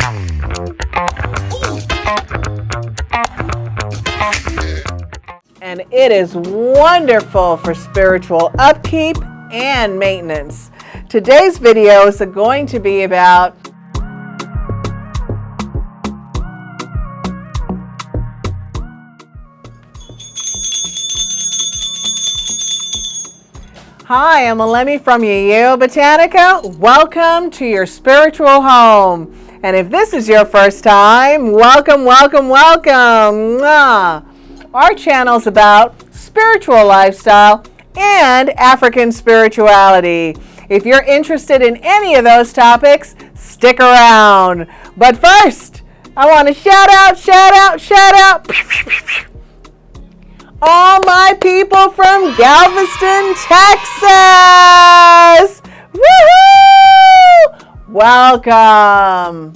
And it is wonderful for spiritual upkeep and maintenance. Today's video is going to be about Hi, I'm Elemi from Yeyeo Botanica. Welcome to your spiritual home. And if this is your first time, welcome, welcome, welcome. Our channel's about spiritual lifestyle and African spirituality. If you're interested in any of those topics, stick around. But first, I want to shout out all my people from Galveston, Texas. Woohoo! Welcome.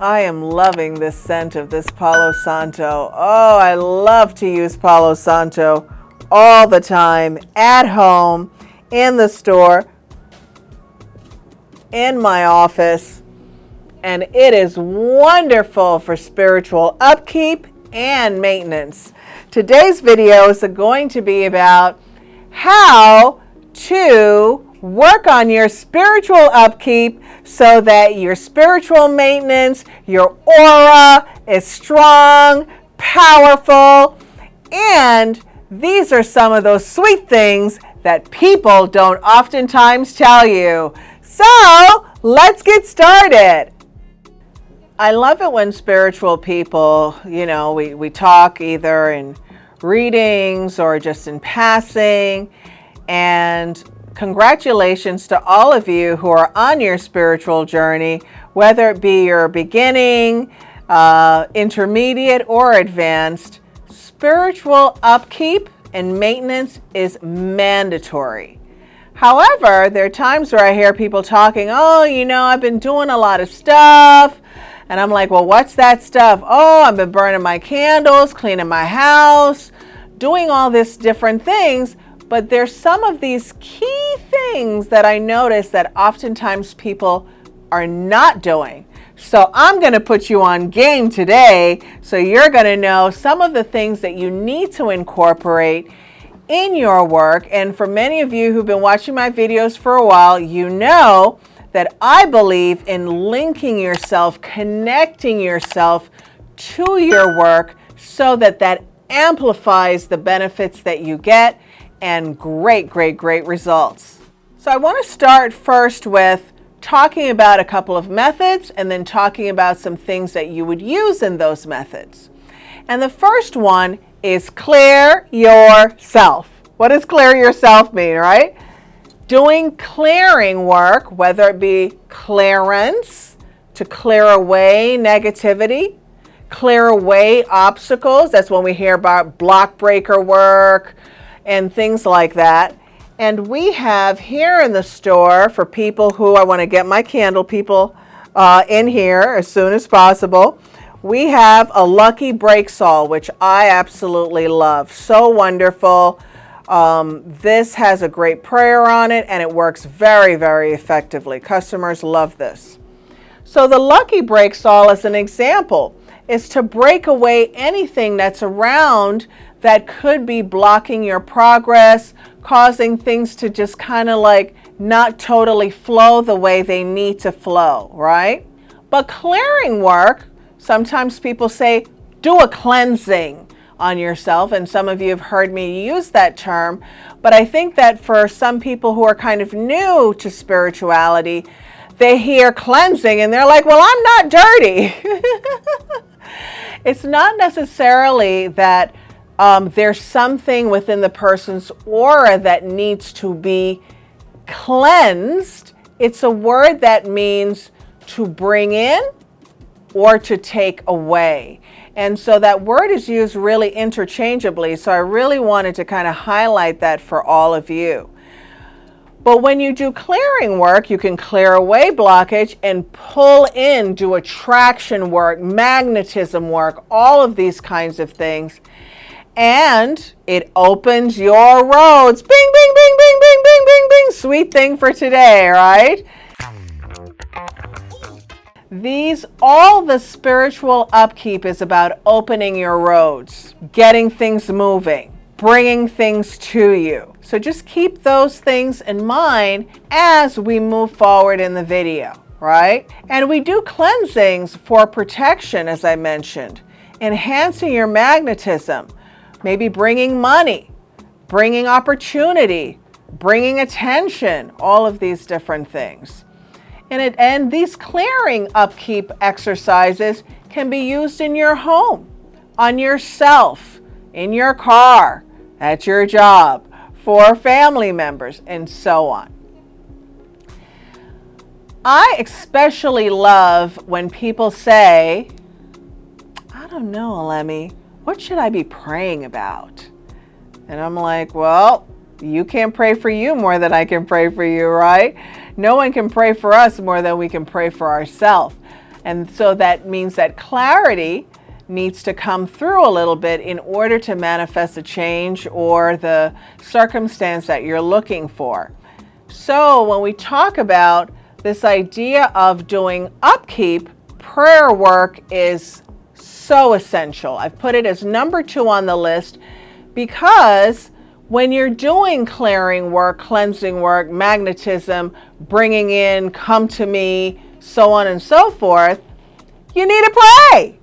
I am loving this scent of this Palo Santo. Oh, I love to use Palo Santo all the time, at home, in the store, in my office, and it is wonderful for spiritual upkeep and maintenance. Today's video is going to be about how to work on your spiritual upkeep so that your spiritual maintenance, your aura is strong, powerful, and these are some of those sweet things that people don't oftentimes tell you. So let's get started. I love it when spiritual people, we talk either in readings or just in passing. And congratulations to all of you who are on your spiritual journey, whether it be your beginning, intermediate, or advanced. Spiritual upkeep and maintenance is mandatory. However, there are times where I hear people talking, I've been doing a lot of stuff. And I'm like, well, what's that stuff? Oh, I've been burning my candles, cleaning my house, doing all these different things. But there's some of these key things that I notice that oftentimes people are not doing. So I'm going to put you on game today so you're going to know some of the things that you need to incorporate in your work. And for many of you who've been watching my videos for a while, you know that I believe in linking yourself, connecting yourself to your work so that that amplifies the benefits that you get and great results. So I want to start first with talking about a couple of methods and then talking about some things that you would use in those methods. And the first one is clear yourself. What does clear yourself mean, right? Doing clearing work, whether it be clearance, to clear away negativity, clear away obstacles. That's when we hear about block breaker work and things like that. And we have here in the store, for people who, I want to get my candle people in here as soon as possible, we have a Lucky Break Saw, which I absolutely love. So wonderful. This has a great prayer on it and it works very effectively. Customers love this. So the Lucky Break Saw, as an example, is to break away anything that's around that could be blocking your progress, causing things to just kind of like not totally flow the way they need to flow, right? But clearing work, sometimes people say, do a cleansing on yourself, and some of you have heard me use that term, but I think that for some people who are kind of new to spirituality, they hear cleansing and they're like, well, I'm not dirty. It's not necessarily that there's something within the person's aura that needs to be cleansed. It's a word that means to bring in or to take away. And so that word is used really interchangeably. So I really wanted to kind of highlight that for all of you. But when you do clearing work, you can clear away blockage and pull in, do attraction work, magnetism work, all of these kinds of things. And it opens your roads. Bing, bing, bing, bing, bing, bing, bing, bing. Sweet thing for today, right? All the spiritual upkeep is about opening your roads, getting things moving, bringing things to you. So just keep those things in mind as we move forward in the video, right? And we do cleansings for protection, as I mentioned, enhancing your magnetism, maybe bringing money, bringing opportunity, bringing attention, all of these different things. And these clearing upkeep exercises can be used in your home, on yourself, in your car, at your job, for family members, and so on. I especially love when people say, I don't know, Elemi, what should I be praying about? And I'm like, well, you can't pray for you more than I can pray for you, right? No one can pray for us more than we can pray for ourselves. And so that means that clarity needs to come through a little bit in order to manifest a change or the circumstance that you're looking for. So when we talk about this idea of doing upkeep, prayer work is so essential. I've put it as number 2 on the list because when you're doing clearing work, cleansing work, magnetism, bringing in, come to me, so on and so forth, you need to pray,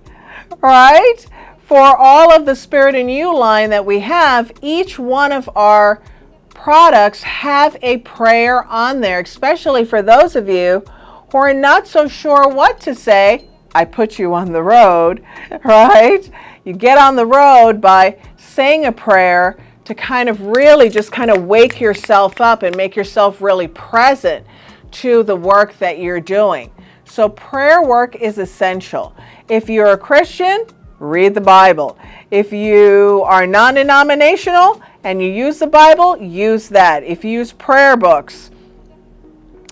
right? For all of the Spirit in You line that we have, each one of our products have a prayer on there, especially for those of you who are not so sure what to say. I put you on the road, right? You get on the road by saying a prayer to kind of really just kind of wake yourself up and make yourself really present to the work that you're doing. So prayer work is essential. If you're a Christian, read the Bible. If you are non-denominational and you use the Bible, use that. If you use prayer books,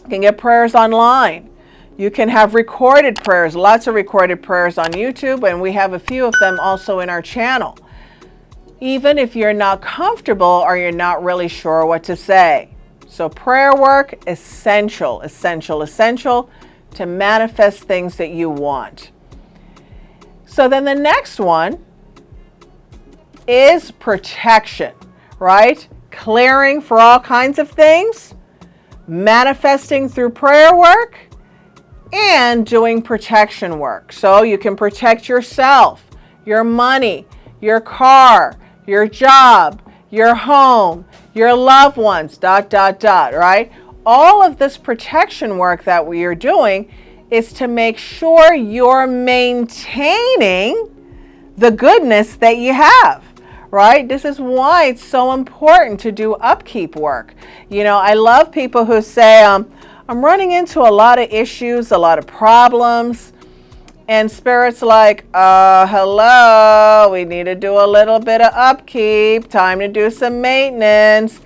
you can get prayers online. You can have recorded prayers, lots of recorded prayers on YouTube, and we have a few of them also in our channel. Even if you're not comfortable or you're not really sure what to say. So prayer work, essential, essential, essential to manifest things that you want. So then the next one is protection, right? Clearing for all kinds of things, manifesting through prayer work, and doing protection work. So you can protect yourself, your money, your car, your job, your home, your loved ones, ... right? All of this protection work that we are doing is to make sure you're maintaining the goodness that you have, right? This is why it's so important to do upkeep work. You know, I love people who say, I'm running into a lot of issues, a lot of problems. And Spirit's like, hello, we need to do a little bit of upkeep, time to do some maintenance.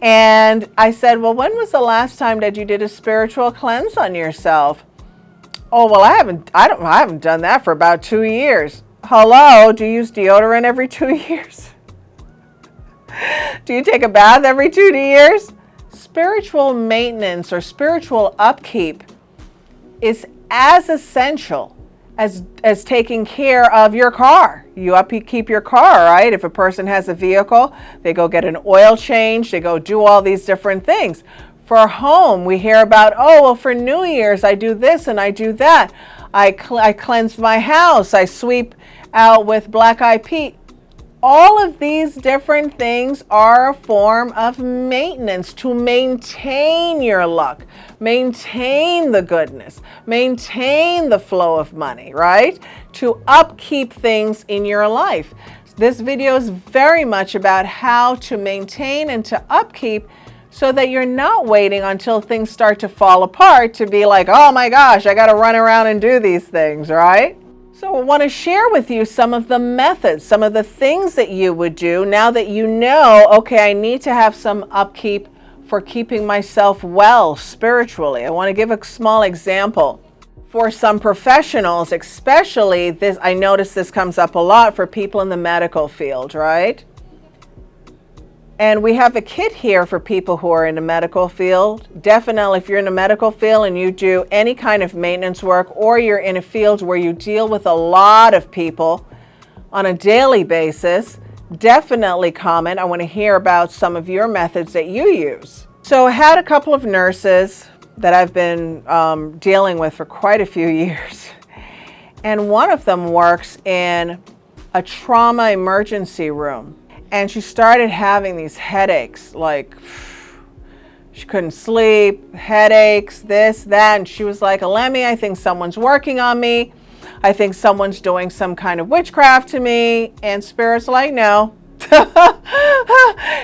And I said, well, when was the last time that you did a spiritual cleanse on yourself? Oh, well, I haven't done that for about 2 years. Hello, do you use deodorant every 2 years? Do you take a bath every 2 years? Spiritual maintenance or spiritual upkeep is as essential as taking care of your car. You upkeep your car, right? If a person has a vehicle, they go get an oil change, they go do all these different things. For home, we hear about, oh, well, for New Year's, I do this and I do that. I cleanse my house, I sweep out with black-eyed peas. All of these different things are a form of maintenance to maintain your luck, maintain the goodness, maintain the flow of money, right? To upkeep things in your life. This video is very much about how to maintain and to upkeep so that you're not waiting until things start to fall apart to be like, oh my gosh, I got to run around and do these things, right? So I want to share with you some of the methods, some of the things that you would do now that you know, okay, I need to have some upkeep for keeping myself well spiritually. I want to give a small example. For some professionals, especially this, I notice this comes up a lot for people in the medical field, right? And we have a kit here for people who are in the medical field. Definitely, if you're in the medical field and you do any kind of maintenance work, or you're in a field where you deal with a lot of people on a daily basis, definitely comment. I want to hear about some of your methods that you use. So I had a couple of nurses that I've been dealing with for quite a few years. And one of them works in a trauma emergency room. And she started having these headaches, like she couldn't sleep, headaches, this, that. And she was like, Elemi, I think someone's working on me. I think someone's doing some kind of witchcraft to me. And Spirit's like, no.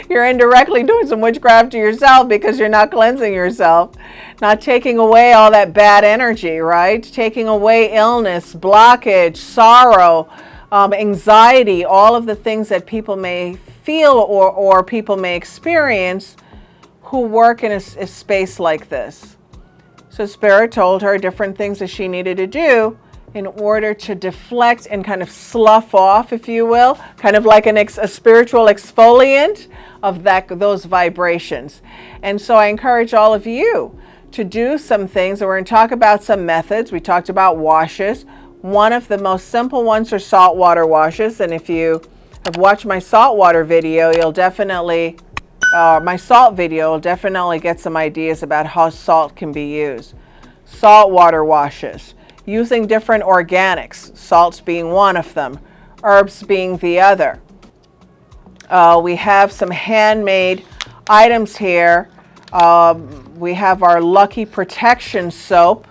You're indirectly doing some witchcraft to yourself because you're not cleansing yourself, not taking away all that bad energy, right? Taking away illness, blockage, sorrow, anxiety, all of the things that people may feel or people may experience who work in a space like this. So Spirit told her different things that she needed to do in order to deflect and kind of slough off, if you will, kind of like a spiritual exfoliant of those vibrations. And so I encourage all of you to do some things, and we're going to talk about some methods. We talked about washes. One of the most simple ones are saltwater washes, and if you have watched my saltwater video, you'll definitely, my salt video will definitely get some ideas about how salt can be used. Saltwater washes, using different organics, salts being one of them, herbs being the other. We have some handmade items here. We have our Lucky Protection soap,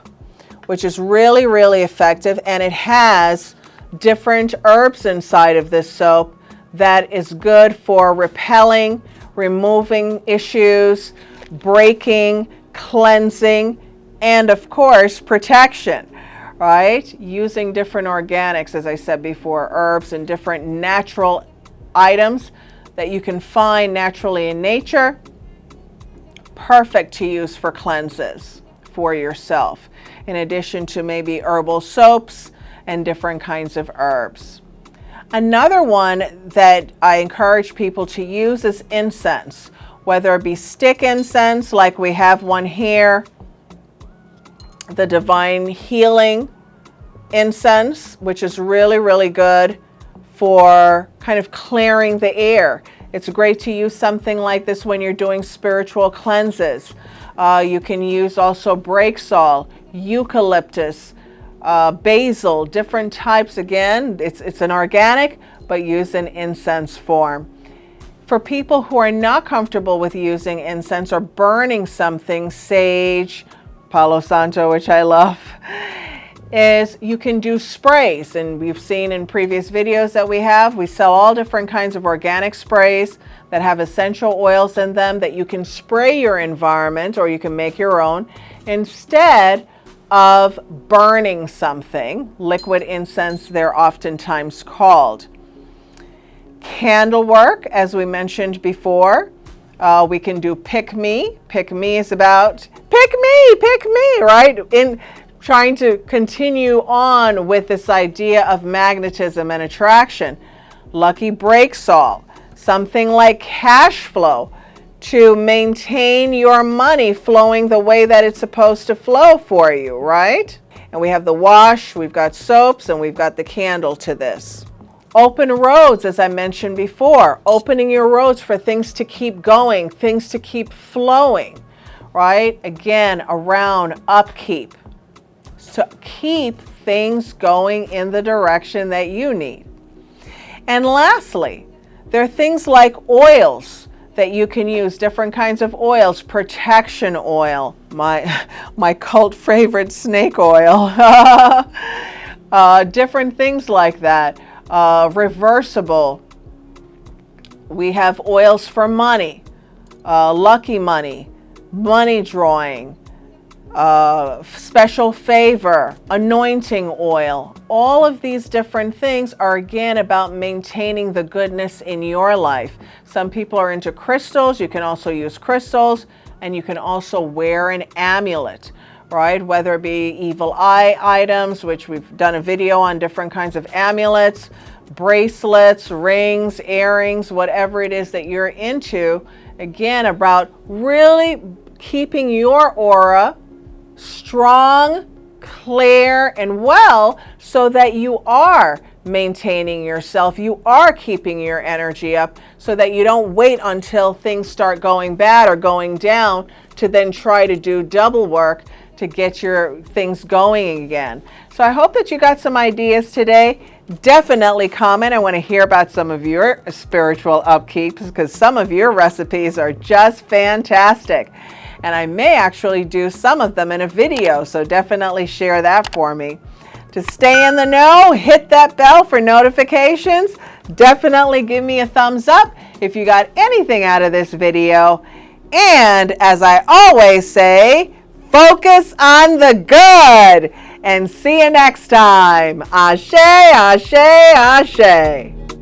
which is really, really effective, and it has different herbs inside of this soap that is good for repelling, removing issues, breaking, cleansing, and of course, protection, right? Using different organics, as I said before, herbs and different natural items that you can find naturally in nature, perfect to use for cleanses for yourself, in addition to maybe herbal soaps and different kinds of herbs. Another one that I encourage people to use is incense, whether it be stick incense, like we have one here, the Divine Healing incense, which is really, really good for kind of clearing the air. It's great to use something like this when you're doing spiritual cleanses. You can use also breaksol, eucalyptus, basil, different types. Again, it's an organic, but used in incense form. For people who are not comfortable with using incense or burning something, sage, Palo Santo, which I love, is you can do sprays. And we've seen in previous videos that we sell all different kinds of organic sprays that have essential oils in them that you can spray your environment, or you can make your own, instead of burning something. Liquid incense, they're oftentimes called. Candle work, as we mentioned before, we can do pick me. Pick me is about pick me, right? In trying to continue on with this idea of magnetism and attraction. Lucky breaksol, something like cash flow, to maintain your money flowing the way that it's supposed to flow for you, right? And we have the wash, we've got soaps, and we've got the candle to this. Open roads, as I mentioned before, opening your roads for things to keep going, things to keep flowing, right? Again, around upkeep. So keep things going in the direction that you need. And lastly, there are things like oils that you can use, different kinds of oils, protection oil, my cult favorite, snake oil, different things like that. Reversible. We have oils for money, lucky money, money drawing, special favor, anointing oil. All of these different things are again about maintaining the goodness in your life. Some people are into crystals. You can also use crystals, and you can also wear an amulet, right? Whether it be evil eye items, which we've done a video on different kinds of amulets, bracelets, rings, earrings, whatever it is that you're into. Again, about really keeping your aura strong, clear, and well, so that you are maintaining yourself, you are keeping your energy up, so that you don't wait until things start going bad or going down to then try to do double work to get your things going again. So I hope that you got some ideas today. Definitely comment. I want to hear about some of your spiritual upkeeps, because some of your recipes are just fantastic. And I may actually do some of them in a video, so definitely share that for me. To stay in the know, hit that bell for notifications. Definitely give me a thumbs up if you got anything out of this video. And as I always say, focus on the good. And see you next time. Ashe, ashe, ashe.